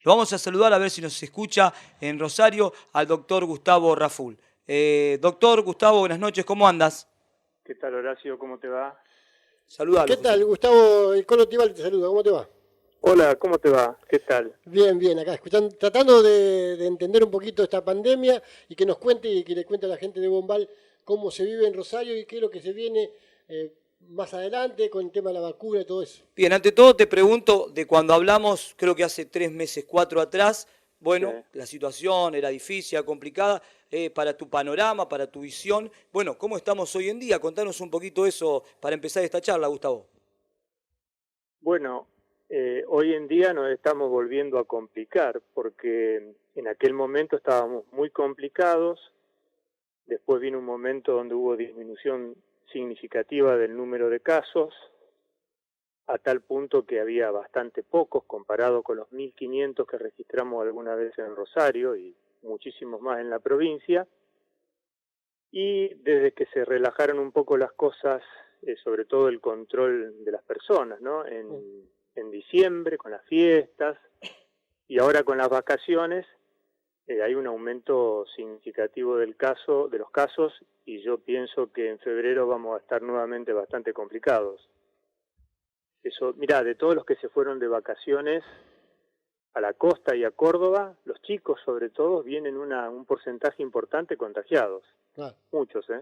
Lo vamos a saludar a ver si nos escucha en Rosario al doctor Gustavo Raful. Doctor Gustavo, buenas noches, ¿cómo andas? ¿Qué tal, Horacio? ¿Cómo te va? Saludalo, ¿Qué José. tal, Gustavo? El Colo Tibal te saluda, ¿cómo te va? Hola, ¿cómo te va? ¿Qué tal? Bien, bien, acá escuchando, tratando de entender un poquito esta pandemia y que nos cuente y que le cuente a la gente de Bombal cómo se vive en Rosario y qué es lo que se viene más adelante con el tema de la vacuna y todo eso. Bien, ante todo te pregunto, de cuando hablamos, creo que hace 3 meses, 4 atrás, Sí. bueno, la situación era difícil, era complicada, para tu panorama, para tu visión. Bueno, ¿cómo estamos hoy en día? Contanos un poquito eso para empezar esta charla, Gustavo. Bueno, hoy en día nos estamos volviendo a complicar porque en aquel momento estábamos muy complicados, después vino un momento donde hubo disminución significativa del número de casos, a tal punto que había bastante pocos comparado con los 1.500 que registramos alguna vez en Rosario y muchísimos más en la provincia. Y desde que se relajaron un poco las cosas, sobre todo el control de las personas, ¿no? En diciembre, con las fiestas, y ahora con las vacaciones, hay un aumento significativo de los casos, y yo pienso que en febrero vamos a estar nuevamente bastante complicados. Eso, mirá, de todos los que se fueron de vacaciones a la costa y a Córdoba, los chicos sobre todo vienen un porcentaje importante contagiados. Claro. Muchos, ¿eh?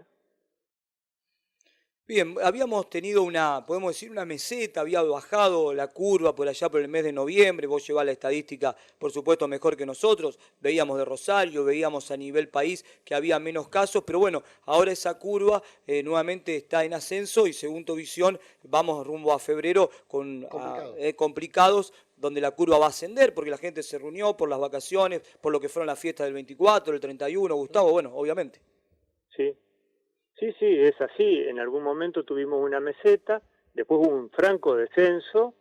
Bien, habíamos tenido podemos decir, una meseta, había bajado la curva por allá por el mes de noviembre, vos llevás la estadística, por supuesto, mejor que nosotros, veíamos de Rosario, veíamos a nivel país que había menos casos, pero bueno, ahora esa curva nuevamente está en ascenso y según tu visión vamos rumbo a febrero Complicado. complicados, donde la curva va a ascender porque la gente se reunió por las vacaciones, por lo que fueron las fiestas del 24, del 31, Gustavo, bueno, obviamente. Sí, sí, es así. En algún momento tuvimos una meseta, después hubo un franco descenso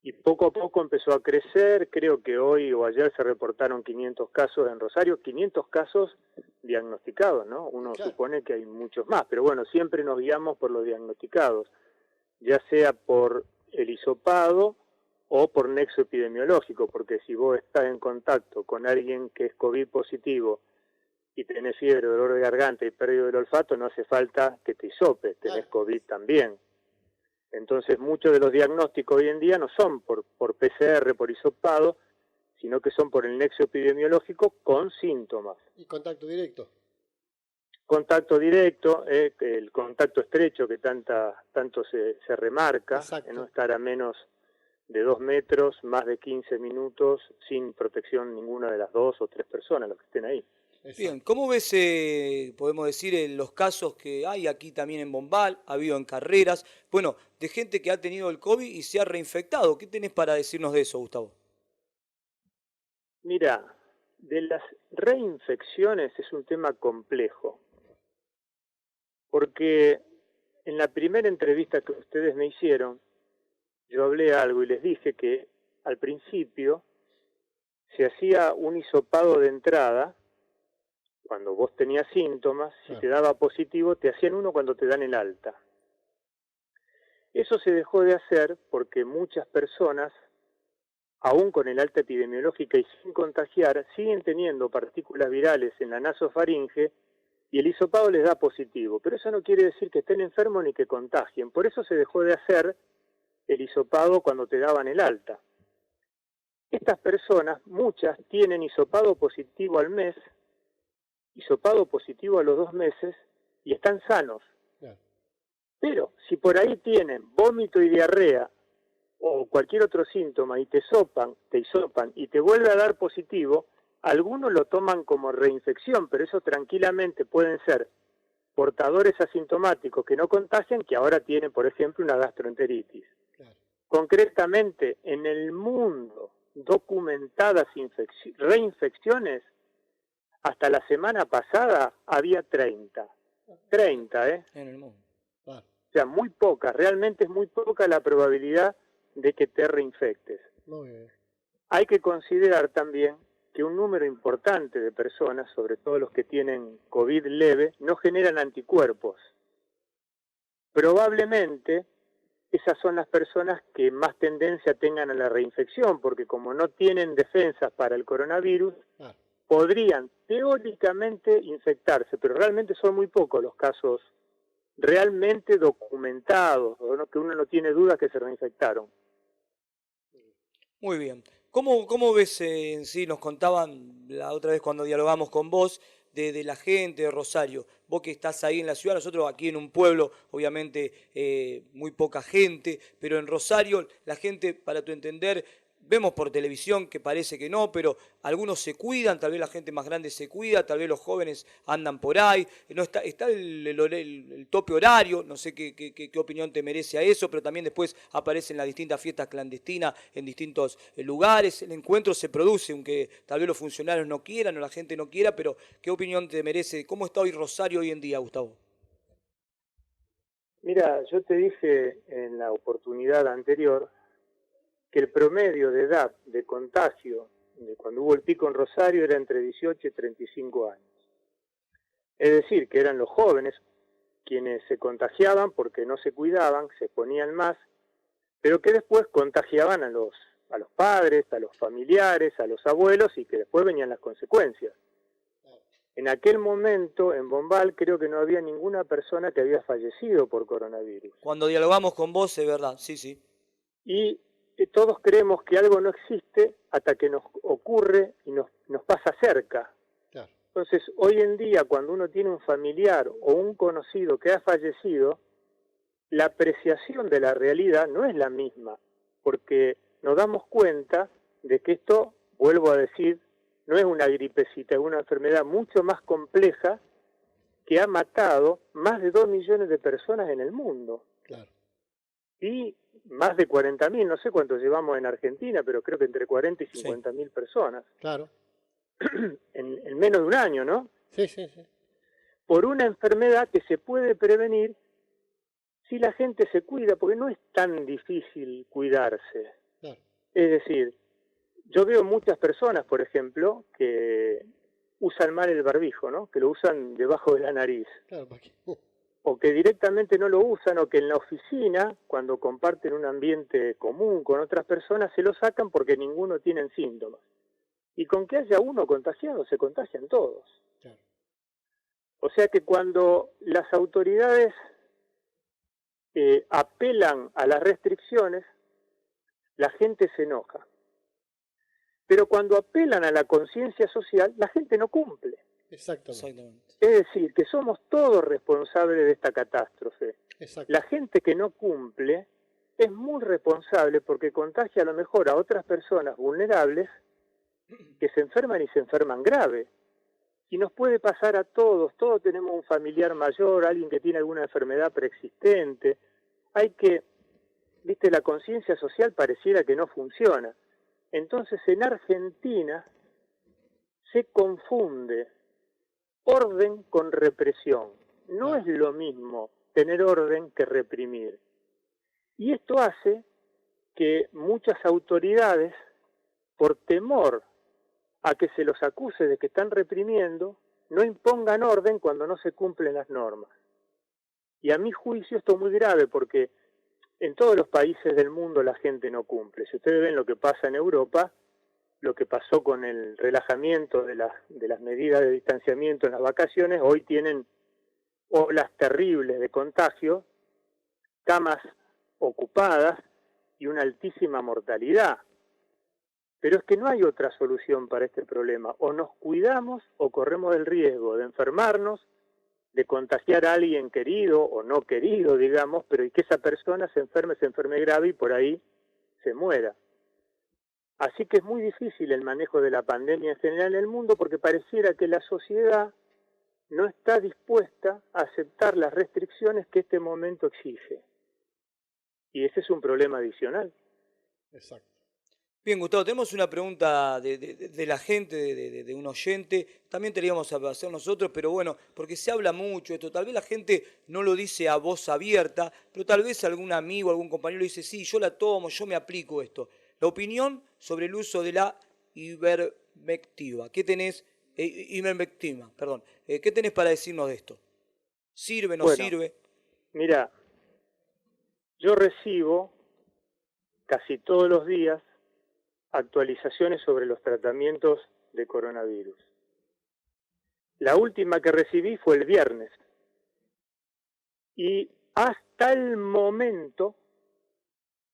y poco a poco empezó a crecer. Creo que hoy o ayer se reportaron 500 casos en Rosario, 500 casos diagnosticados, ¿no? Uno Claro. supone que hay muchos más, pero bueno, siempre nos guiamos por los diagnosticados, ya sea por el hisopado o por nexo epidemiológico, porque si vos estás en contacto con alguien que es COVID positivo y tenés fiebre, dolor de garganta y pérdida del olfato, no hace falta que te hisopes, tenés Claro. COVID también. Entonces muchos de los diagnósticos hoy en día no son por PCR, por hisopado, sino que son por el nexo epidemiológico con síntomas. Y contacto directo. Contacto directo, el contacto estrecho que tanto se remarca, no Exacto. estar a menos de 2 metros, más de 15 minutos, sin protección ninguna de las 2 o 3 personas, los que estén ahí. Bien, Exacto. ¿cómo ves, podemos decir, los casos que hay aquí también en Bombal, ha habido en Carreras, bueno, de gente que ha tenido el COVID y se ha reinfectado? ¿Qué tenés para decirnos de eso, Gustavo? Mira, de las reinfecciones es un tema complejo, porque en la primera entrevista que ustedes me hicieron, yo hablé algo y les dije que al principio se hacía un hisopado de entrada, cuando vos tenías síntomas, si Claro. te daba positivo, te hacían uno cuando te dan el alta. Eso se dejó de hacer porque muchas personas, aún con el alta epidemiológica y sin contagiar, siguen teniendo partículas virales en la nasofaringe y el hisopado les da positivo. Pero eso no quiere decir que estén enfermos ni que contagien. Por eso se dejó de hacer el hisopado cuando te daban el alta. Estas personas, muchas, tienen hisopado positivo al mes, hisopado positivo a los 2 meses y están sanos. Claro. Pero si por ahí tienen vómito y diarrea o cualquier otro síntoma y te hisopan y te vuelve a dar positivo, algunos lo toman como reinfección, pero eso tranquilamente pueden ser portadores asintomáticos que no contagian, que ahora tienen, por ejemplo, una gastroenteritis. Claro. Concretamente, en el mundo, documentadas reinfecciones, hasta la semana pasada había 30. 30, ¿eh? En el mundo. Claro. O sea, muy poca, realmente es muy poca la probabilidad de que te reinfectes. Muy bien. Hay que considerar también que un número importante de personas, sobre todo los que tienen COVID leve, no generan anticuerpos. Probablemente esas son las personas que más tendencia tengan a la reinfección, porque como no tienen defensas para el coronavirus, Ah, podrían teóricamente infectarse, pero realmente son muy pocos los casos realmente documentados, o no, que uno no tiene dudas que se reinfectaron. Muy bien. ¿Cómo ves en sí? Nos contaban la otra vez cuando dialogamos con vos de la gente de Rosario. Vos que estás ahí en la ciudad, nosotros aquí en un pueblo, obviamente muy poca gente, pero en Rosario la gente, para tu entender, vemos por televisión que parece que no, pero algunos se cuidan, tal vez la gente más grande se cuida, tal vez los jóvenes andan por ahí. No está el tope horario, no sé qué opinión te merece a eso, pero también después aparecen las distintas fiestas clandestinas en distintos lugares. El encuentro se produce, aunque tal vez los funcionarios no quieran o la gente no quiera, pero ¿qué opinión te merece? ¿Cómo está hoy Rosario hoy en día, Gustavo? Mira, yo te dije en la oportunidad anterior que el promedio de edad de contagio de cuando hubo el pico en Rosario era entre 18 y 35 años. Es decir, que eran los jóvenes quienes se contagiaban porque no se cuidaban, se exponían más, pero que después contagiaban a los padres, a los familiares, a los abuelos y que después venían las consecuencias. En aquel momento, en Bombal, creo que no había ninguna persona que había fallecido por coronavirus. Cuando dialogamos con vos, es verdad, sí, sí. Y todos creemos que algo no existe hasta que nos ocurre y nos pasa cerca. claro, Entonces, hoy en día, cuando uno tiene un familiar o un conocido que ha fallecido, la apreciación de la realidad no es la misma, porque nos damos cuenta de que esto, vuelvo a decir, no es una gripecita, es una enfermedad mucho más compleja que ha matado más de 2 millones de personas en el mundo. claro, Y más de 40.000, no sé cuántos llevamos en Argentina, pero creo que entre 40 y Sí. 50.000 personas, claro. en menos de un año, ¿no? Sí, sí, sí. Por una enfermedad que se puede prevenir si la gente se cuida, porque no es tan difícil cuidarse. Claro, Es decir, yo veo muchas personas, por ejemplo, que usan mal el barbijo, ¿no? Que lo usan debajo de la nariz, claro, porque, o que directamente no lo usan, o que en la oficina, cuando comparten un ambiente común con otras personas, se lo sacan porque ninguno tiene síntomas. Y con que haya uno contagiado, se contagian todos. claro, O sea que cuando las autoridades apelan a las restricciones, la gente se enoja. Pero cuando apelan a la conciencia social, la gente no cumple. exactamente, Exactamente. Es decir, que somos todos responsables de esta catástrofe. exacto, La gente que no cumple es muy responsable porque contagia a lo mejor a otras personas vulnerables que se enferman y se enferman grave. Y nos puede pasar a todos tenemos un familiar mayor, alguien que tiene alguna enfermedad preexistente. Hay que, viste, la conciencia social pareciera que no funciona. Entonces en Argentina se confunde orden con represión. No claro, es lo mismo tener orden que reprimir. Y esto hace que muchas autoridades, por temor a que se los acuse de que están reprimiendo, no impongan orden cuando no se cumplen las normas. Y a mi juicio esto es muy grave porque en todos los países del mundo la gente no cumple. Si ustedes ven lo que pasa en Europa, lo que pasó con el relajamiento de las medidas de distanciamiento en las vacaciones, hoy tienen olas terribles de contagio, camas ocupadas y una altísima mortalidad. Pero es que no hay otra solución para este problema. O nos cuidamos o corremos el riesgo de enfermarnos, de contagiar a alguien querido o no querido, digamos, pero y que esa persona se enferme grave y por ahí se muera. Así que es muy difícil el manejo de la pandemia en general en el mundo porque pareciera que la sociedad no está dispuesta a aceptar las restricciones que este momento exige. Y ese es un problema adicional. exacto. Bien, Gustavo, tenemos una pregunta de la gente, de un oyente. También te la íbamos a hacer nosotros, pero bueno, porque se habla mucho de esto. Tal vez la gente no lo dice a voz abierta, pero tal vez algún amigo, algún compañero dice, sí, yo la tomo, yo me aplico esto. La opinión sobre el uso de la ivermectina. ¿Qué tenés? Ivermectina, perdón. ¿Qué tenés para decirnos de esto? ¿Sirve, no Bueno, sirve? mira, yo recibo casi todos los días actualizaciones sobre los tratamientos de coronavirus. La última que recibí fue el viernes. Y hasta el momento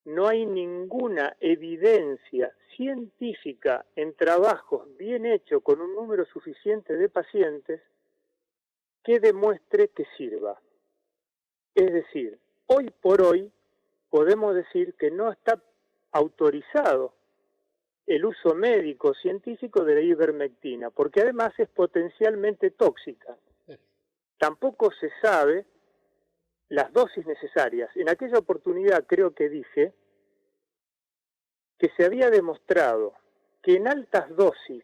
no hay ninguna evidencia científica en trabajos bien hechos con un número suficiente de pacientes que demuestre que sirva. Es decir, hoy por hoy podemos decir que no está autorizado el uso médico científico de la ivermectina, porque además es potencialmente tóxica. Tampoco se sabe las dosis necesarias. En aquella oportunidad creo que dije que se había demostrado que en altas dosis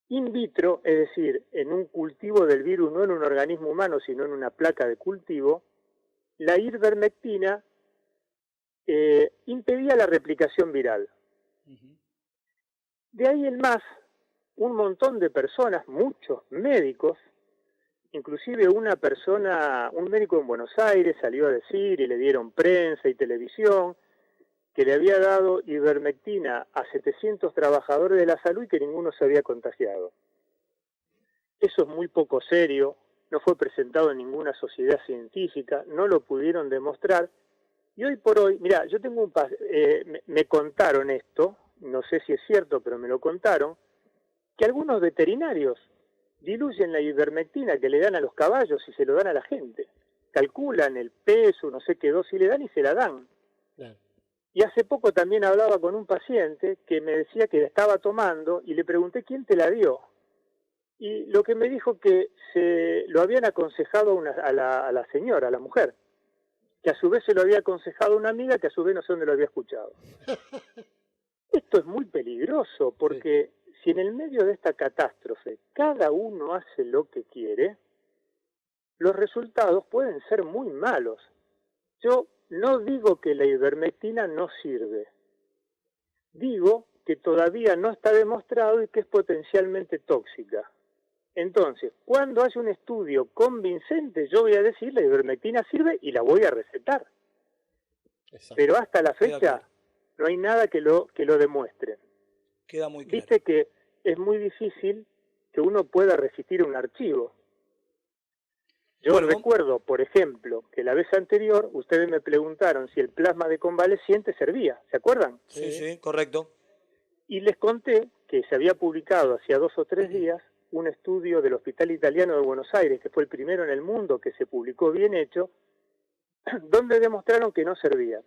in vitro, es decir, en un cultivo del virus, no en un organismo humano, sino en una placa de cultivo, la ivermectina impedía la replicación viral. De ahí en más, un montón de personas, muchos médicos, inclusive una persona, un médico en Buenos Aires salió a decir, y le dieron prensa y televisión, que le había dado ivermectina a 700 trabajadores de la salud y que ninguno se había contagiado. Eso es muy poco serio, no fue presentado en ninguna sociedad científica, no lo pudieron demostrar. Y hoy por hoy, mira, yo tengo me contaron esto, no sé si es cierto, pero me lo contaron, que algunos veterinarios diluyen la ivermectina que le dan a los caballos y se lo dan a la gente. Calculan el peso, no sé qué dosis le dan y se la dan. Claro. Y hace poco también hablaba con un paciente que me decía que la estaba tomando y le pregunté quién te la dio. Y lo que me dijo que se lo habían aconsejado a la señora, a la mujer, que a su vez se lo había aconsejado una amiga que a su vez no sé dónde lo había escuchado. Esto es muy peligroso porque si en el medio de esta catástrofe cada uno hace lo que quiere, los resultados pueden ser muy malos. Yo no digo que la ivermectina no sirve. Digo que todavía no está demostrado y que es potencialmente tóxica. Entonces, cuando haya un estudio convincente, yo voy a decir la ivermectina sirve y la voy a recetar. Exacto. Pero hasta la fecha no hay nada que lo demuestre. Queda muy claro. Viste que es muy difícil que uno pueda resistir un archivo. Yo recuerdo, por ejemplo, que la vez anterior ustedes me preguntaron si el plasma de convaleciente servía, ¿se acuerdan? Sí, correcto. Y les conté que se había publicado hacía 2 o 3 días un estudio del Hospital Italiano de Buenos Aires, que fue el primero en el mundo que se publicó bien hecho, donde demostraron que no servía.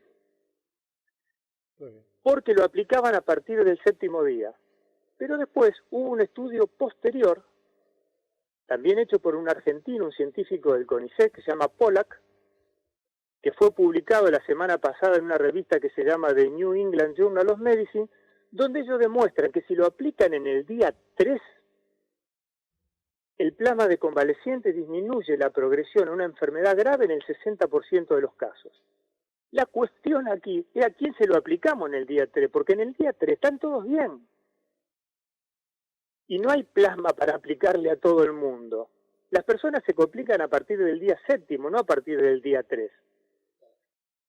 Porque lo aplicaban a partir del 7º día. Pero después hubo un estudio posterior, también hecho por un argentino, un científico del CONICET, que se llama Pollack, que fue publicado la semana pasada en una revista que se llama The New England Journal of Medicine, donde ellos demuestran que si lo aplican en el día 3, el plasma de convaleciente disminuye la progresión a una enfermedad grave en el 60% de los casos. La cuestión aquí es a quién se lo aplicamos en el día 3, porque en el día 3 están todos bien. Y no hay plasma para aplicarle a todo el mundo. Las personas se complican a partir del día 7º, no a partir del día 3.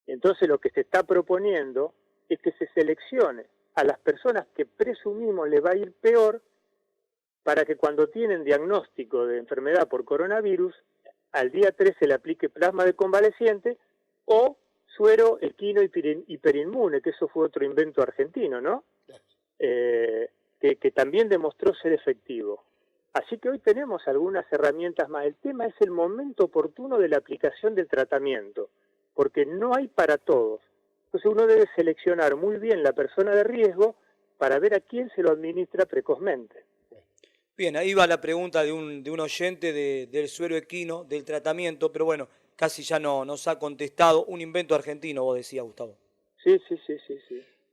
Entonces lo que se está proponiendo es que se seleccione a las personas que presumimos le va a ir peor para que cuando tienen diagnóstico de enfermedad por coronavirus, al día 3 se le aplique plasma de convaleciente o suero equino hiperinmune, que eso fue otro invento argentino, ¿no? Que también demostró ser efectivo. Así que hoy tenemos algunas herramientas más. El tema es el momento oportuno de la aplicación del tratamiento, porque no hay para todos. Entonces uno debe seleccionar muy bien la persona de riesgo para ver a quién se lo administra precozmente. Bien, ahí va la pregunta de un oyente del suero equino, del tratamiento, pero bueno, casi ya nos ha contestado. Un invento argentino, vos decías, Gustavo. Sí.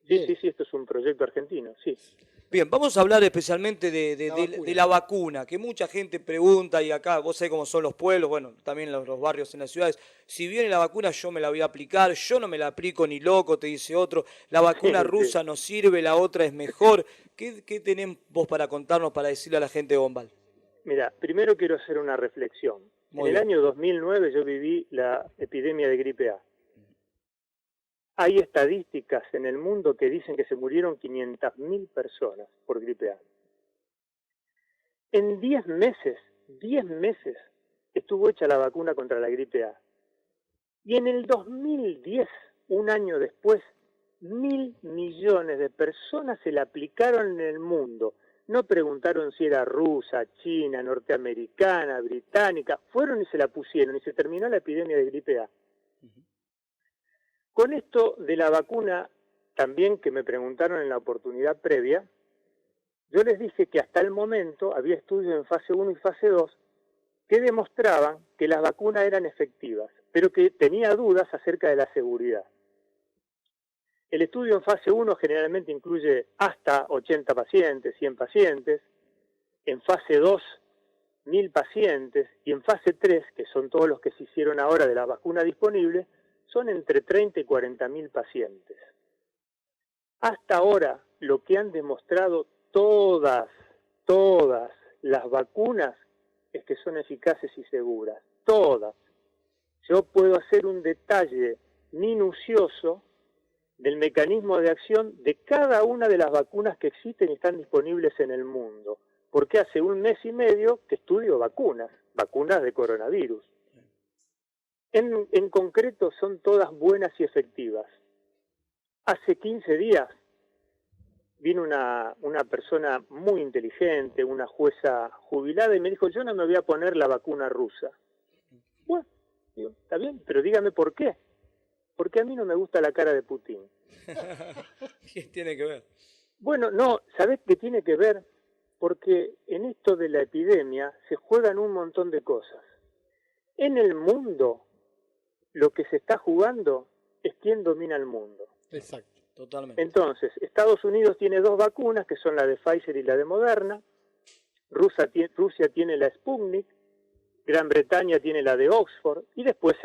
Sí, esto es un proyecto argentino, sí. Bien, vamos a hablar especialmente de la vacuna, que mucha gente pregunta, y acá vos sabés cómo son los pueblos, bueno, también los barrios en las ciudades. Si viene la vacuna, yo me la voy a aplicar, yo no me la aplico ni loco, te dice otro. La vacuna rusa no sirve, la otra es mejor. ¿Qué tenés vos para contarnos, para decirle a la gente de Bombal? Mira, primero quiero hacer una reflexión. En el año 2009 yo viví la epidemia de gripe A. Hay estadísticas en el mundo que dicen que se murieron 500.000 personas por gripe A. En 10 meses estuvo hecha la vacuna contra la gripe A. Y en el 2010, un año después, 1.000 millones de personas se la aplicaron en el mundo. No preguntaron si era rusa, china, norteamericana, británica. Fueron y se la pusieron y se terminó la epidemia de gripe A. Con esto de la vacuna, también que me preguntaron en la oportunidad previa, yo les dije que hasta el momento había estudios en fase 1 y fase 2 que demostraban que las vacunas eran efectivas, pero que tenía dudas acerca de la seguridad. El estudio en fase 1 generalmente incluye hasta 80 pacientes, 100 pacientes, en fase 2, 1.000 pacientes, y en fase 3, que son todos los que se hicieron ahora de la vacuna disponible, son entre 30 y 40.000 pacientes. Hasta ahora, lo que han demostrado todas las vacunas es que son eficaces y seguras. Todas. Yo puedo hacer un detalle minucioso del mecanismo de acción de cada una de las vacunas que existen y están disponibles en el mundo. Porque hace 1 mes y medio que estudio vacunas de coronavirus. En concreto son todas buenas y efectivas. Hace 15 días vino una persona muy inteligente, una jueza jubilada, y me dijo, yo no me voy a poner la vacuna rusa. Bueno, digo, está bien, pero dígame por qué. Porque a mí no me gusta la cara de Putin. ¿Qué tiene que ver? Bueno, no, ¿sabés qué tiene que ver? Porque en esto de la epidemia se juegan un montón de cosas. En el mundo, lo que se está jugando es quién domina el mundo. Exacto. Totalmente. Entonces, Estados Unidos tiene 2 vacunas, que son la de Pfizer y la de Moderna. Rusia tiene la Sputnik. Gran Bretaña tiene la de Oxford. Y después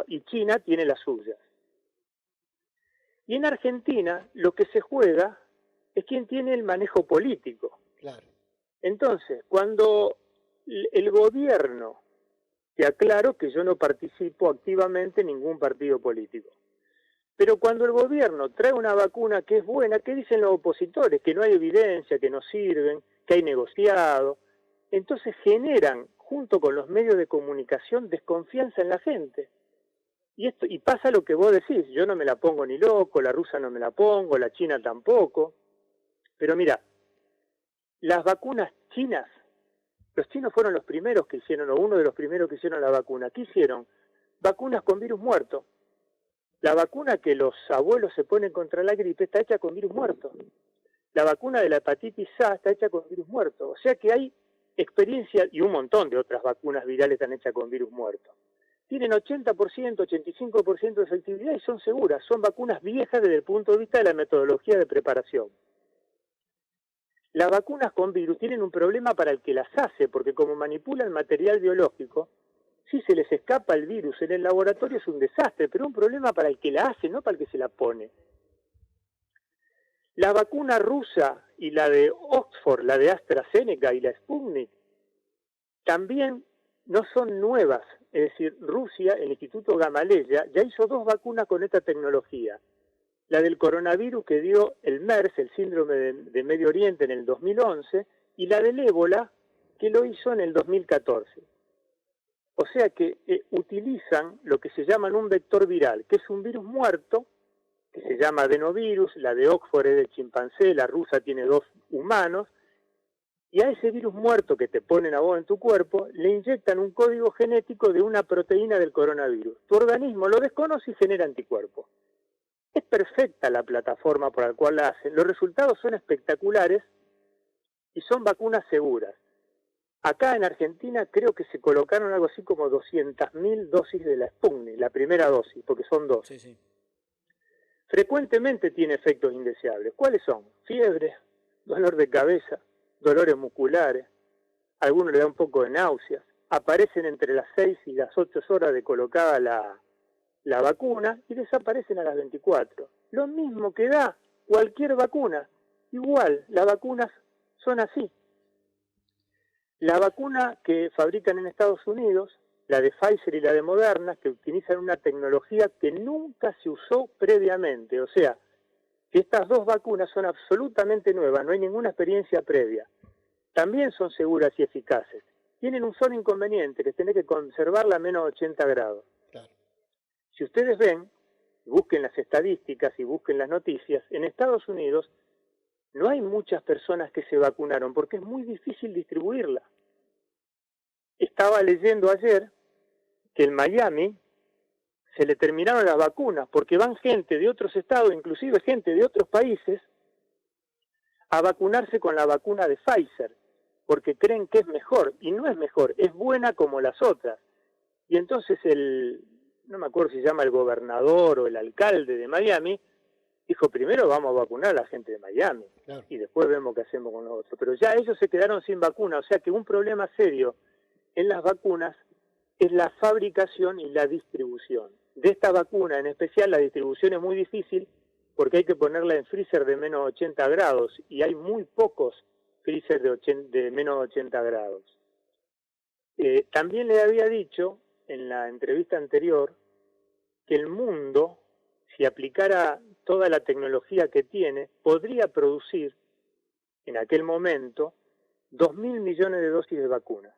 y China tiene las suyas. Y en Argentina, lo que se juega es quién tiene el manejo político. Claro. Entonces, cuando el gobierno, te aclaro que yo no participo activamente en ningún partido político, pero cuando el gobierno trae una vacuna que es buena, ¿qué dicen los opositores? Que no hay evidencia, que no sirven, que hay negociado. Entonces generan, junto con los medios de comunicación, desconfianza en la gente. Y pasa lo que vos decís, yo no me la pongo ni loco, la rusa no me la pongo, la china tampoco. Pero mira, las vacunas chinas, los chinos fueron los primeros que hicieron, o uno de los primeros que hicieron la vacuna. ¿Qué hicieron? Vacunas con virus muerto. La vacuna que los abuelos se ponen contra la gripe está hecha con virus muerto. La vacuna de la hepatitis A está hecha con virus muerto. O sea que hay experiencia, y un montón de otras vacunas virales están hechas con virus muerto. Tienen 80%, 85% de efectividad y son seguras. Son vacunas viejas desde el punto de vista de la metodología de preparación. Las vacunas con virus tienen un problema para el que las hace, porque como manipulan material biológico, si se les escapa el virus en el laboratorio es un desastre, pero un problema para el que la hace, no para el que se la pone. La vacuna rusa y la de Oxford, la de AstraZeneca y la Sputnik, también no son nuevas. Es decir, Rusia, el Instituto Gamaleya, ya hizo 2 vacunas con esta tecnología. La del coronavirus que dio el MERS, el síndrome de Medio Oriente, en el 2011, y la del ébola, que lo hizo en el 2014. O sea que utilizan lo que se llama un vector viral, que es un virus muerto, que se llama adenovirus, la de Oxford es de chimpancé, la rusa tiene 2 humanos, y a ese virus muerto que te ponen a vos en tu cuerpo, le inyectan un código genético de una proteína del coronavirus. Tu organismo lo desconoce y genera anticuerpos. Es perfecta la plataforma por la cual la hacen, los resultados son espectaculares y son vacunas seguras. Acá en Argentina creo que se colocaron algo así como 200.000 dosis de la Sputnik, la primera dosis, porque son 2. Sí, sí. Frecuentemente tiene efectos indeseables. ¿Cuáles son? Fiebre, dolor de cabeza, dolores musculares, a algunos le da un poco de náuseas. Aparecen entre las 6 y las 8 horas de colocada la vacuna y desaparecen a las 24. Lo mismo que da cualquier vacuna. Igual, las vacunas son así. La vacuna que fabrican en Estados Unidos la de Pfizer y la de Moderna, que utilizan una tecnología que nunca se usó previamente. O sea, que estas dos vacunas son absolutamente nuevas, no hay ninguna experiencia previa. También son seguras y eficaces. Tienen un solo inconveniente, que tiene que conservarla a menos 80 grados. Claro. Si ustedes ven, busquen las estadísticas y busquen las noticias, en Estados Unidos no hay muchas personas que se vacunaron porque es muy difícil distribuirla. Estaba leyendo ayer que en Miami se le terminaron las vacunas porque van gente de otros estados, inclusive gente de otros países, a vacunarse con la vacuna de Pfizer, porque creen que es mejor, y no es mejor, es buena como las otras. Y entonces no me acuerdo si se llama el gobernador o el alcalde de Miami, dijo, primero vamos a vacunar a la gente de Miami, Claro. y después vemos qué hacemos con los otros. Pero ya ellos se quedaron sin vacuna, o sea que un problema serio en las vacunas es la fabricación y la distribución. De esta vacuna en especial la distribución es muy difícil porque hay que ponerla en freezer de menos 80 grados y hay muy pocos freezer de menos 80 grados. También le había dicho en la entrevista anterior que el mundo, si aplicara toda la tecnología que tiene, podría producir en aquel momento 2.000 millones de dosis de vacunas.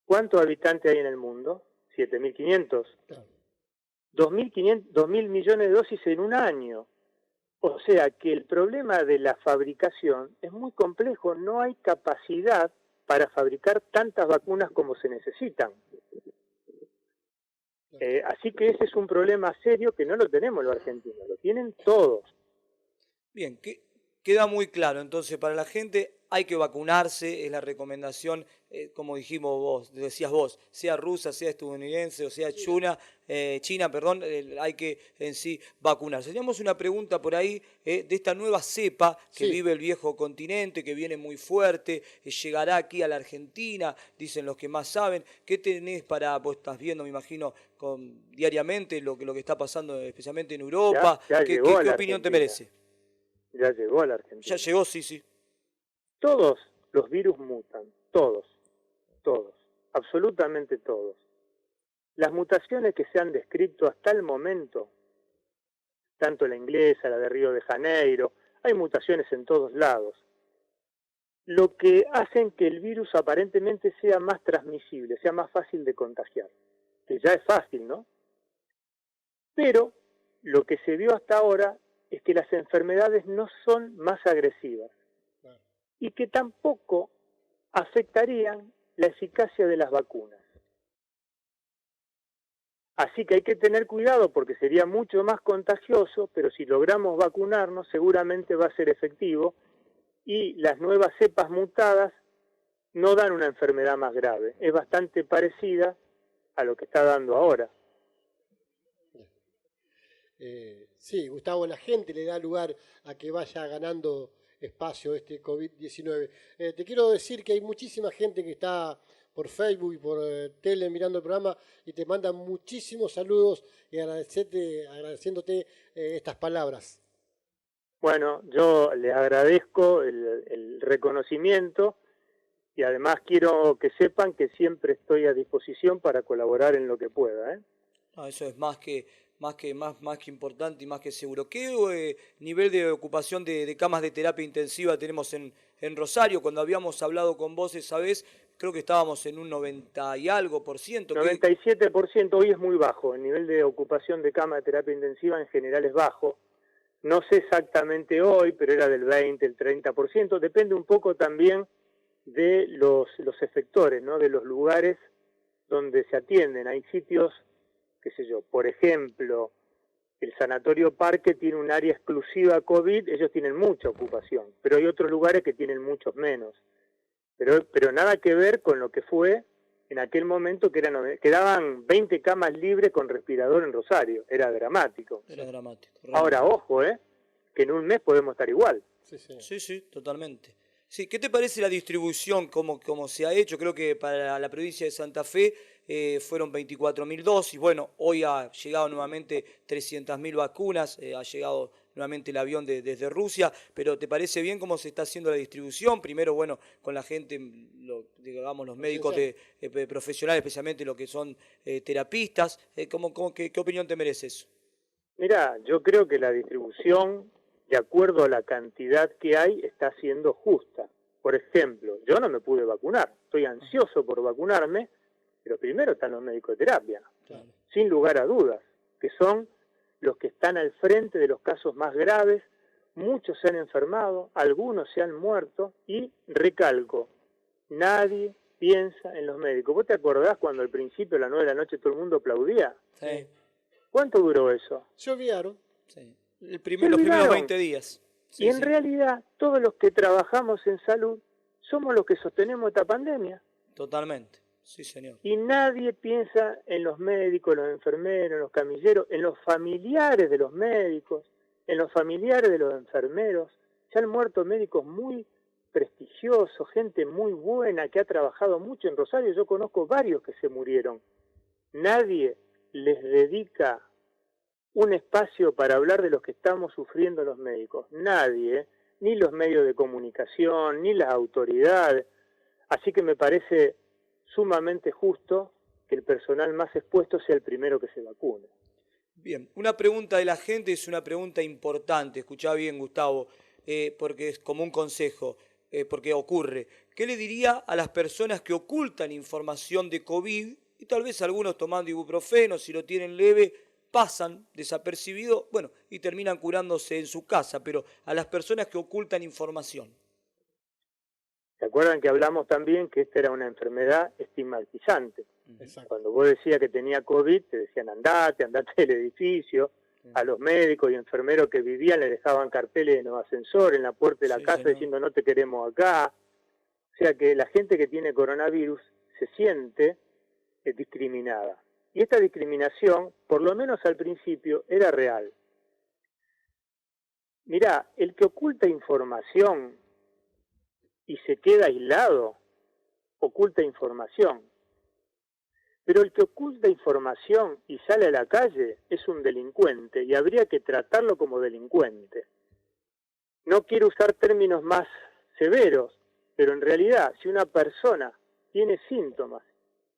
¿Cuántos habitantes hay en el mundo? 7.500. Claro. 2.000 millones de dosis en un año. O sea que el problema de la fabricación es muy complejo, no hay capacidad para fabricar tantas vacunas como se necesitan. Así que ese es un problema serio que no lo tenemos los argentinos, lo tienen todos. Bien, queda muy claro. Entonces, para la gente hay que vacunarse, es la recomendación, como decías vos, sea rusa, sea estadounidense o sea China, hay que en sí vacunarse. Teníamos una pregunta por ahí de esta nueva cepa que Sí. vive el viejo continente, que viene muy fuerte, llegará aquí a la Argentina, dicen los que más saben. ¿Qué tenés vos estás viendo, me imagino, diariamente lo que está pasando, especialmente en Europa? Ya ¿Qué llegó a la opinión te Argentina. merece? Ya llegó a la Argentina. Ya llegó, sí. Todos los virus mutan, todos, absolutamente todos. Las mutaciones que se han descrito hasta el momento, tanto la inglesa, la de Río de Janeiro, hay mutaciones en todos lados, lo que hacen que el virus aparentemente sea más transmisible, sea más fácil de contagiar, que ya es fácil, ¿no? Pero lo que se vio hasta ahora es que las enfermedades no son más agresivas y que tampoco afectarían la eficacia de las vacunas. Así que hay que tener cuidado porque sería mucho más contagioso, pero si logramos vacunarnos seguramente va a ser efectivo y las nuevas cepas mutadas no dan una enfermedad más grave. Es bastante parecida a lo que está dando ahora. Sí, Gustavo, la gente le da lugar a que vaya ganando espacio este COVID-19. Te quiero decir que hay muchísima gente que está por Facebook y por tele mirando el programa y te mandan muchísimos saludos y agradeciéndote estas palabras. Bueno, yo les agradezco el reconocimiento y además quiero que sepan que siempre estoy a disposición para colaborar en lo que pueda. No, eso es más que importante y más que seguro. ¿Qué nivel de ocupación de camas de terapia intensiva tenemos en Rosario? Cuando habíamos hablado con vos esa vez, creo que estábamos en un 90 y algo por ciento. 97%, hoy es muy bajo. El nivel de ocupación de cama de terapia intensiva en general es bajo. No sé exactamente hoy, pero era del 20, el 30%. Depende un poco también de los efectores, ¿no? De los lugares donde se atienden. Hay sitios, qué sé yo, por ejemplo, el Sanatorio Parque tiene un área exclusiva COVID, ellos tienen mucha ocupación, pero hay otros lugares que tienen muchos menos. Pero nada que ver con lo que fue en aquel momento, que quedaban 20 camas libres con respirador en Rosario. Era dramático. Era dramático. Ahora, ojo, que en un mes podemos estar igual. Sí, totalmente. Sí, ¿qué te parece la distribución, cómo se ha hecho? Creo que para la provincia de Santa Fe fueron 24.000 dosis. Bueno, hoy ha llegado nuevamente 300.000 vacunas, ha llegado nuevamente el avión desde Rusia, pero ¿te parece bien cómo se está haciendo la distribución? Primero, bueno, con la gente, digamos, los médicos profesionales, especialmente lo que son terapistas. ¿Qué opinión te merece eso? Mirá, yo creo que la distribución, de acuerdo a la cantidad que hay, está siendo justa. Por ejemplo, yo no me pude vacunar, estoy ansioso por vacunarme, pero primero están los médicos de terapia, claro, sin lugar a dudas, que son los que están al frente de los casos más graves. Muchos se han enfermado, algunos se han muerto, y recalco, nadie piensa en los médicos. ¿Vos te acordás cuando al principio a las 9 de la noche todo el mundo aplaudía? Sí. ¿Cuánto duró eso? Se olvidaron. Sí. Los primeros 20 días. Sí, y en realidad, todos los que trabajamos en salud somos los que sostenemos esta pandemia. Totalmente, sí, señor. Y nadie piensa en los médicos, los enfermeros, en los camilleros, en los familiares de los médicos, en los familiares de los enfermeros. Se han muerto médicos muy prestigiosos, gente muy buena que ha trabajado mucho en Rosario. Yo conozco varios que se murieron. Nadie les dedica un espacio para hablar de los que estamos sufriendo los médicos. Nadie, ni los medios de comunicación, ni las autoridades. Así que me parece sumamente justo que el personal más expuesto sea el primero que se vacune. Bien, una pregunta de la gente es una pregunta importante. Escuchá bien, Gustavo, porque es como un consejo, porque ocurre. ¿Qué le diría a las personas que ocultan información de COVID y tal vez algunos tomando ibuprofeno, si lo tienen leve, pasan desapercibidos, bueno, y terminan curándose en su casa, pero a las personas que ocultan información? ¿Se acuerdan que hablamos también que esta era una enfermedad estigmatizante? Exacto. Cuando vos decías que tenía COVID, te decían andate del edificio. A los médicos y enfermeros que vivían les dejaban carteles en los ascensores, en la puerta de la casa, señor, diciendo no te queremos acá. O sea que la gente que tiene coronavirus se siente discriminada. Y esta discriminación, por lo menos al principio, era real. Mirá, el que oculta información y se queda aislado, oculta información. Pero el que oculta información y sale a la calle es un delincuente y habría que tratarlo como delincuente. No quiero usar términos más severos, pero en realidad si una persona tiene síntomas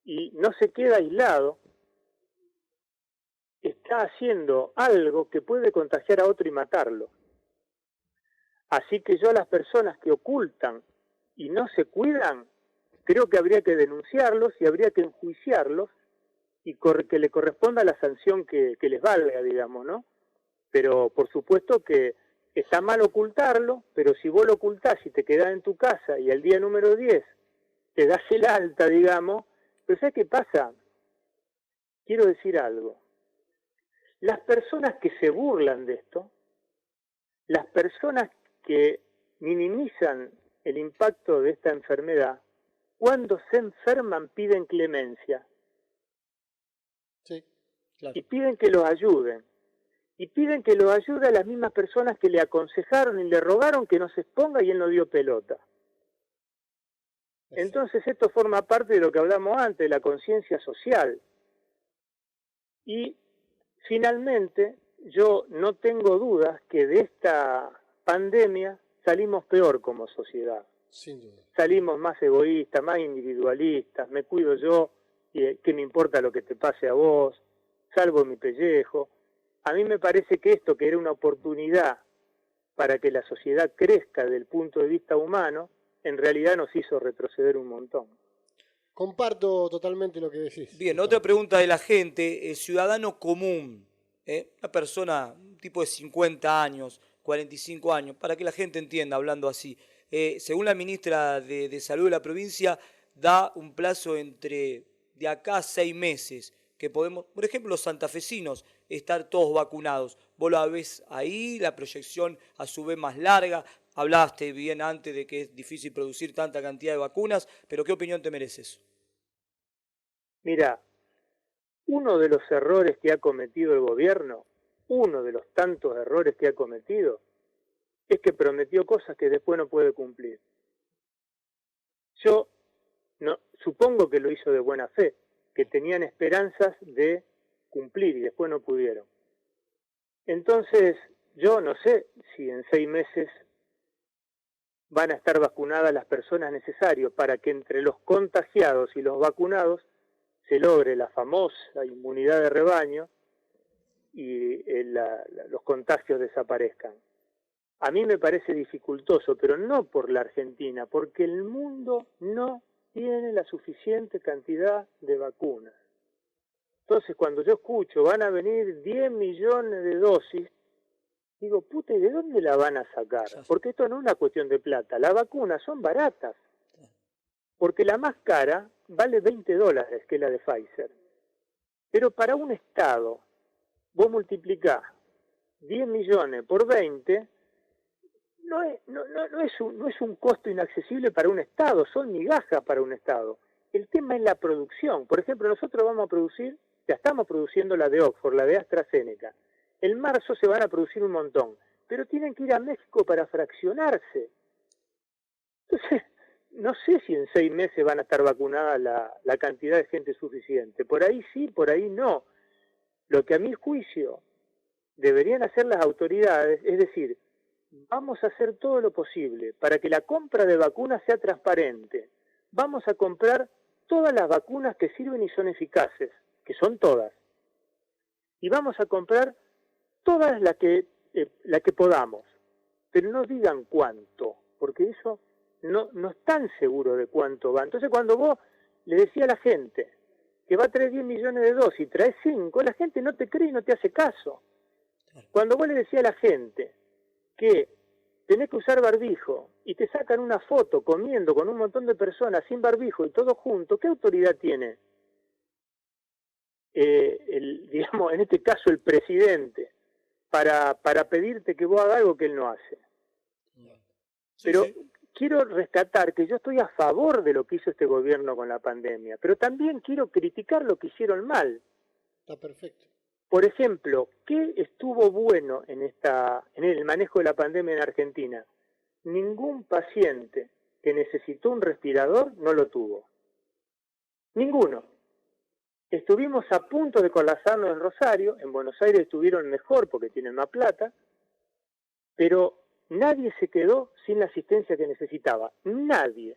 y no se queda aislado, está haciendo algo que puede contagiar a otro y matarlo. Así que yo a las personas que ocultan y no se cuidan, creo que habría que denunciarlos y habría que enjuiciarlos y que le corresponda la sanción que les valga, digamos, ¿no? Pero por supuesto que está mal ocultarlo, pero si vos lo ocultás y te quedás en tu casa y al día número 10 te das el alta, digamos, pero ¿sabes qué pasa? Quiero decir algo. Las personas que se burlan de esto, las personas que minimizan el impacto de esta enfermedad, cuando se enferman piden clemencia. Sí, claro. Y piden que los ayuden. Y piden que los ayude a las mismas personas que le aconsejaron y le rogaron que no se exponga y él no dio pelota. Entonces esto forma parte de lo que hablamos antes, de la conciencia social. Y finalmente, yo no tengo dudas que de esta pandemia salimos peor como sociedad. Sin duda. Salimos más egoístas, más individualistas, me cuido yo, y qué me importa lo que te pase a vos, salvo mi pellejo. A mí me parece que esto, que era una oportunidad para que la sociedad crezca desde el punto de vista humano, en realidad nos hizo retroceder un montón. Comparto totalmente lo que decís. Bien, otra pregunta de la gente, ciudadano común, una persona, un tipo de 50 años, 45 años, para que la gente entienda, hablando así. Según la ministra de Salud de la provincia, da un plazo entre de acá a 6 meses, que podemos, por ejemplo, los santafesinos, estar todos vacunados. Vos la ves ahí, la proyección a su vez más larga. Hablaste bien antes de que es difícil producir tanta cantidad de vacunas, pero ¿qué opinión te mereces? Mira, uno de los errores que ha cometido el gobierno, uno de los tantos errores que ha cometido, es que prometió cosas que después no puede cumplir. Yo supongo que lo hizo de buena fe, que tenían esperanzas de cumplir y después no pudieron. Entonces, yo no sé si en 6 meses van a estar vacunadas las personas necesarias para que entre los contagiados y los vacunados se logre la famosa inmunidad de rebaño y los contagios desaparezcan. A mí me parece dificultoso, pero no por la Argentina, porque el mundo no tiene la suficiente cantidad de vacunas. Entonces, cuando yo escucho, van a venir 10 millones de dosis, digo, puta, ¿y de dónde la van a sacar? Porque esto no es una cuestión de plata. Las vacunas son baratas, porque la más cara vale $20, que es la de Pfizer. Pero para un Estado, vos multiplicás 10 millones por 20, no es un costo inaccesible para un Estado, son migajas para un Estado. El tema es la producción. Por ejemplo, nosotros vamos a producir, ya estamos produciendo la de Oxford, la de AstraZeneca. En marzo se van a producir un montón, pero tienen que ir a México para fraccionarse. Entonces, no sé si en 6 meses van a estar vacunadas la cantidad de gente suficiente. Por ahí sí, por ahí no. Lo que a mi juicio deberían hacer las autoridades, es decir, vamos a hacer todo lo posible para que la compra de vacunas sea transparente. Vamos a comprar todas las vacunas que sirven y son eficaces, que son todas. Y vamos a comprar todas las que podamos. Pero no digan cuánto, porque eso no están seguros de cuánto va. Entonces, cuando vos le decís a la gente que va a traer 10 millones de dosis y traes 5, la gente no te cree y no te hace caso. Cuando vos le decís a la gente que tenés que usar barbijo y te sacan una foto comiendo con un montón de personas sin barbijo y todo junto, ¿qué autoridad tiene? Digamos, en este caso el presidente, para pedirte que vos hagas algo que él no hace. Pero quiero rescatar que yo estoy a favor de lo que hizo este gobierno con la pandemia, pero también quiero criticar lo que hicieron mal. Está perfecto. Por ejemplo, ¿qué estuvo bueno en el manejo de la pandemia en Argentina? Ningún paciente que necesitó un respirador no lo tuvo. Ninguno. Estuvimos a punto de colapsarnos en Rosario, en Buenos Aires estuvieron mejor porque tienen más plata, pero nadie se quedó sin la asistencia que necesitaba. Nadie.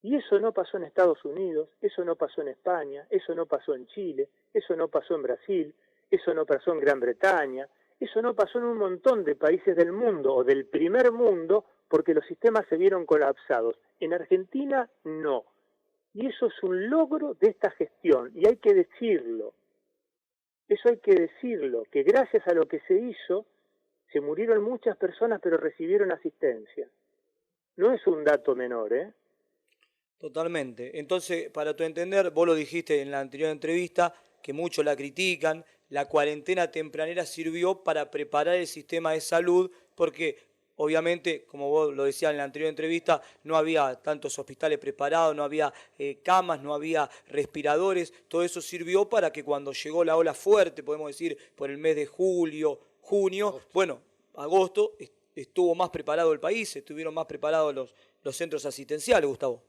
Y eso no pasó en Estados Unidos, eso no pasó en España, eso no pasó en Chile, eso no pasó en Brasil, eso no pasó en Gran Bretaña, eso no pasó en un montón de países del mundo o del primer mundo porque los sistemas se vieron colapsados. En Argentina no. Y eso es un logro de esta gestión y hay que decirlo. Eso hay que decirlo, que gracias a lo que se hizo se murieron muchas personas pero recibieron asistencia. No es un dato menor, ¿eh? Totalmente. Entonces, para tu entender, vos lo dijiste en la anterior entrevista, que muchos la critican, la cuarentena tempranera sirvió para preparar el sistema de salud, porque obviamente, como vos lo decías en la anterior entrevista, no había tantos hospitales preparados, no había camas, no había respiradores, todo eso sirvió para que cuando llegó la ola fuerte, podemos decir, por el mes de julio, junio, bueno, agosto, estuvo más preparado el país, estuvieron más preparados los centros asistenciales, Gustavo.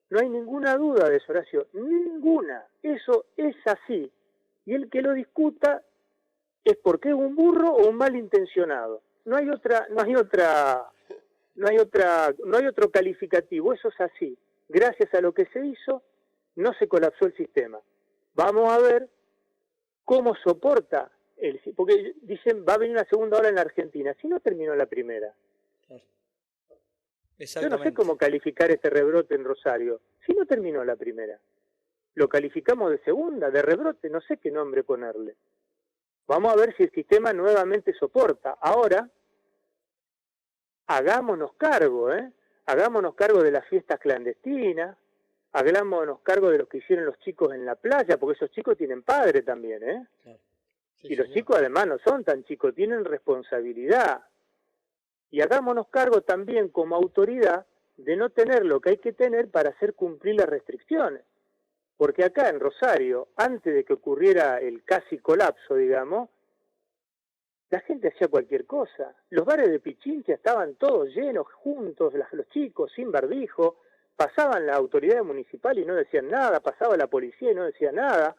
No hay ninguna duda de eso, Horacio, ninguna. Eso es así. Y el que lo discuta es porque es un burro o un malintencionado. No hay otro calificativo, eso es así. Gracias a lo que se hizo, no se colapsó el sistema. Vamos a ver cómo soporta porque dicen va a venir una segunda ola en la Argentina, si no terminó la primera. Yo no sé cómo calificar este rebrote en Rosario, si no terminó la primera. Lo calificamos de segunda, de rebrote, no sé qué nombre ponerle. Vamos a ver si el sistema nuevamente soporta. Ahora, hagámonos cargo, hagámonos cargo de las fiestas clandestinas, hagámonos cargo de lo que hicieron los chicos en la playa, porque esos chicos tienen padre también, Claro. Sí, y los señor. chicos además no son tan chicos, tienen responsabilidad. Y hagámonos cargo también como autoridad de no tener lo que hay que tener para hacer cumplir las restricciones. Porque acá en Rosario, antes de que ocurriera el casi colapso, digamos, la gente hacía cualquier cosa. Los bares de Pichincha estaban todos llenos, juntos, los chicos, sin barbijo. Pasaban las autoridades municipales y no decían nada, pasaba la policía y no decía nada.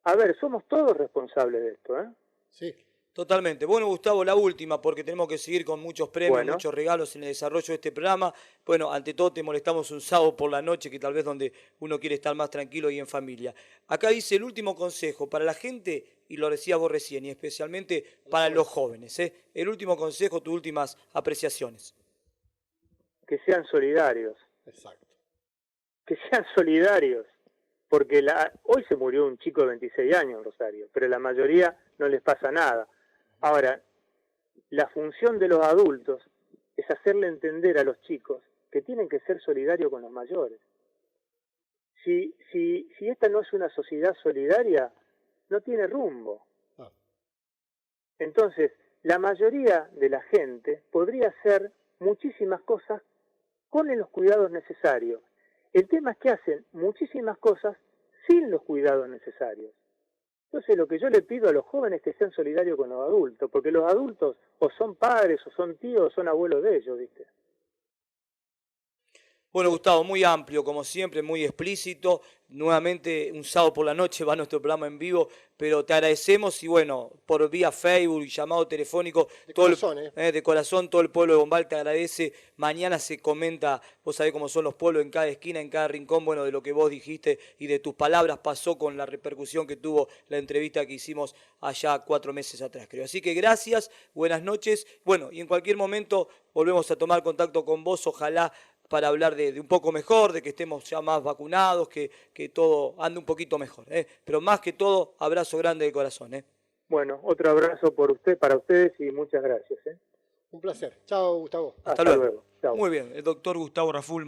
A ver, somos todos responsables de esto, ¿eh? Sí. Totalmente. Bueno, Gustavo, la última, porque tenemos que seguir con muchos premios, Bueno, muchos regalos en el desarrollo de este programa. Bueno, ante todo te molestamos un sábado por la noche, que tal vez donde uno quiere estar más tranquilo y en familia. Acá dice el último consejo para la gente, y lo decías vos recién, y especialmente para los jóvenes, ¿eh? El último consejo, tus últimas apreciaciones. que sean solidarios, Exacto. que sean solidarios, porque hoy se murió un chico de 26 años en Rosario, pero la mayoría no les pasa nada. Ahora, la función de los adultos es hacerle entender a los chicos que tienen que ser solidarios con los mayores. Si esta no es una sociedad solidaria, no tiene rumbo. Ah. Entonces, la mayoría de la gente podría hacer muchísimas cosas con los cuidados necesarios. El tema es que hacen muchísimas cosas sin los cuidados necesarios. Entonces, lo que yo le pido a los jóvenes es que sean solidarios con los adultos, porque los adultos o son padres, o son tíos, o son abuelos de ellos, ¿viste? Bueno, Gustavo, muy amplio, como siempre, muy explícito. Nuevamente, un sábado por la noche va nuestro programa en vivo, pero te agradecemos y bueno, por vía Facebook y llamado telefónico, de corazón, todo el pueblo de Bombal te agradece. Mañana se comenta, vos sabés cómo son los pueblos en cada esquina, en cada rincón, bueno, de lo que vos dijiste y de tus palabras pasó con la repercusión que tuvo la entrevista que hicimos allá 4 meses atrás, creo. Así que gracias, buenas noches. Bueno, y en cualquier momento volvemos a tomar contacto con vos, ojalá para hablar de un poco mejor, de que estemos ya más vacunados, que todo ande un poquito mejor, ¿eh? Pero más que todo, abrazo grande de corazón, ¿eh? Bueno, otro abrazo para ustedes y muchas gracias, ¿eh? Un placer. Chao, Gustavo. Hasta luego. Chao. Muy bien, el doctor Gustavo Raful.